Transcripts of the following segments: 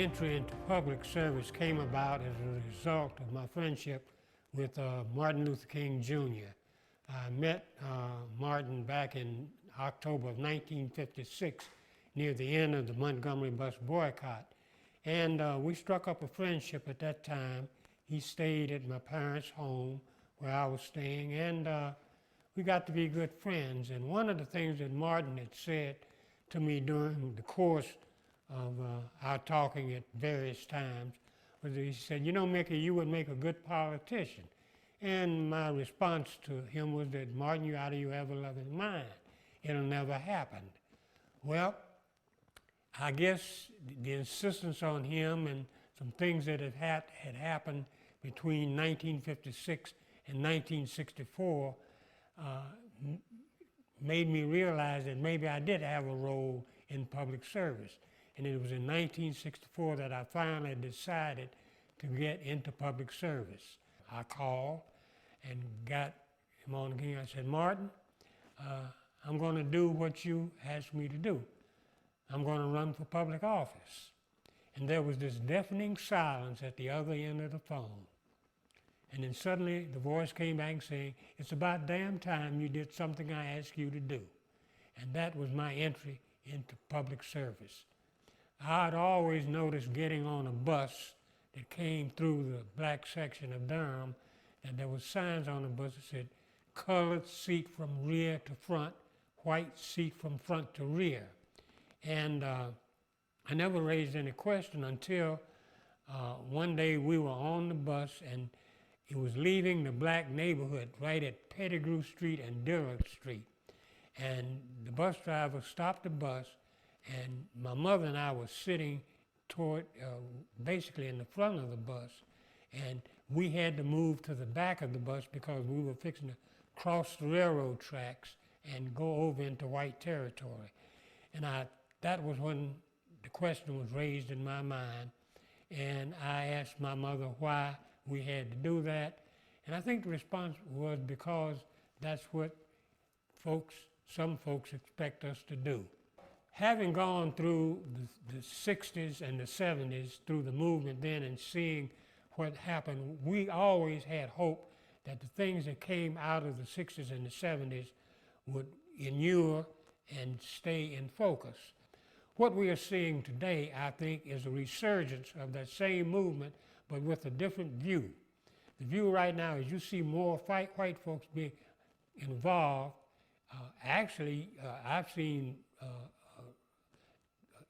entry into public service came about as a result of my friendship with Martin Luther King Jr. I met Martin back in October of 1956 near the end of the Montgomery bus boycott. And we struck up a friendship at that time. He stayed at my parents' home where I was staying, and we got to be good friends. And one of the things that Martin had said to me during the course of our talking at various times was that he said, "You know, Mickey, you would make a good politician." And my response to him was that, "Martin, you're out of your ever-loving mind. It'll never happen." Well, I guess the insistence on him and some things that had happened between 1956 and 1964 made me realize that maybe I did have a role in public service. And it was in 1964 that I finally decided to get into public service. I called and got him on again. I said, "Martin, I'm going to do what you asked me to do. I'm going to run for public office." And there was this deafening silence at the other end of the phone. And then suddenly the voice came back saying, "It's about damn time you did something I asked you to do." And that was my entry into public service. I'd always noticed getting on a bus that came through the black section of Durham, and there were signs on the bus that said, "Colored seat from rear to front, white seat from front to rear." And I never raised any question until one day we were on the bus and it was leaving the black neighborhood right at Pettigrew Street and Dillard Street. And the bus driver stopped the bus, and my mother and I were sitting toward, basically in the front of the bus, and we had to move to the back of the bus because we were fixing to cross the railroad tracks and go over into white territory. And that was when the question was raised in my mind, and I asked my mother why we had to do that. And I think the response was because that's what some folks expect us to do. Having gone through the 60s and the 70s, through the movement then, and seeing what happened, we always had hope that the things that came out of the 60s and the 70s would inure and stay in focus. What we are seeing today, I think, is a resurgence of that same movement, but with a different view. The view right now is you see more white folks being involved. Actually, I've seen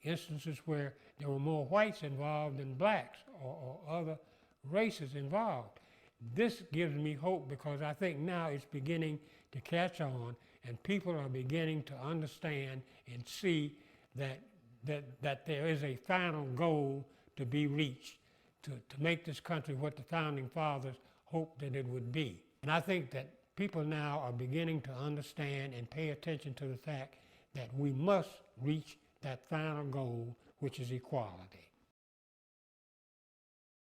instances where there were more whites involved than blacks or other races involved. This gives me hope because I think now it's beginning to catch on and people are beginning to understand and see that there is a final goal to be reached, to make this country what the Founding Fathers hoped that it would be. And I think that people now are beginning to understand and pay attention to the fact that we must reach that final goal, which is equality.